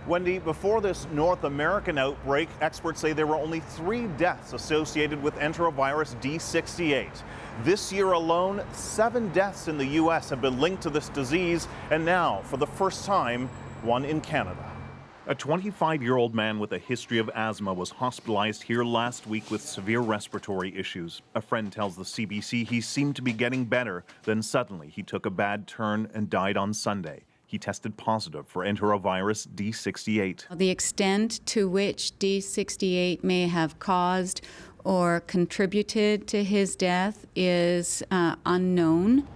Wendy, before this North American outbreak, experts say there were only 3 deaths associated with Enterovirus D68. This year alone, 7 deaths in the U.S. have been linked to this disease, and now, for the first time, 1 in Canada. A 25-year-old man with a history of asthma was hospitalized here last week with severe respiratory issues. A friend tells the CBC he seemed to be getting better, then suddenly he took a bad turn and died on Sunday. He tested positive for Enterovirus D68. The extent to which D68 may have caused or contributed to his death is unknown.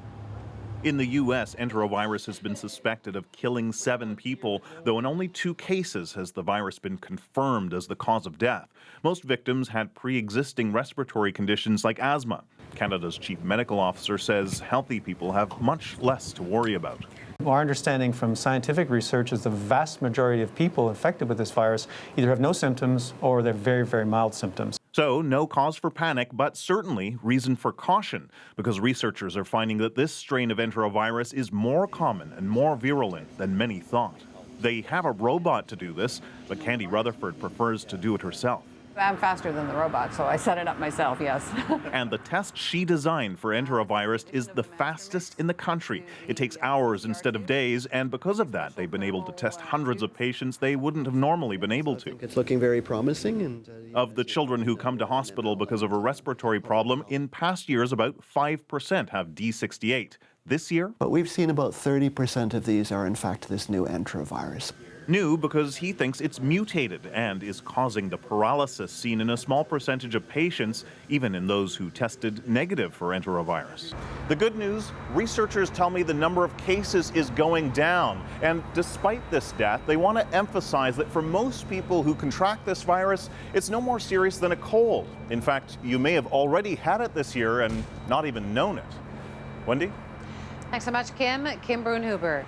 In the U.S., enterovirus has been suspected of killing 7 people, though in only 2 cases has the virus been confirmed as the cause of death. Most victims had pre-existing respiratory conditions like asthma. Canada's chief medical officer says healthy people have much less to worry about. Our understanding from scientific research is the vast majority of people infected with this virus either have no symptoms or they're very, very mild symptoms. So no cause for panic, but certainly reason for caution, because researchers are finding that this strain of enterovirus is more common and more virulent than many thought. They have a robot to do this, but Candy Rutherford prefers to do it herself. I'm faster than the robot, so I set it up myself, yes. And the test she designed for enterovirus is the fastest in the country. It takes hours instead of days, and because of that, they've been able to test hundreds of patients they wouldn't have normally been able to. It's looking very promising. And of the children who come to hospital because of a respiratory problem, in past years, about 5% have D68. This year? But we've seen about 30% of these are in fact this new enterovirus. New because he thinks it's mutated and is causing the paralysis seen in a small percentage of patients, even in those who tested negative for enterovirus. The good news, researchers tell me the number of cases is going down. And despite this death, they want to emphasize that for most people who contract this virus, it's no more serious than a cold. In fact, you may have already had it this year and not even known it. Wendy? Thanks so much, Kim. Kim Brunhuber.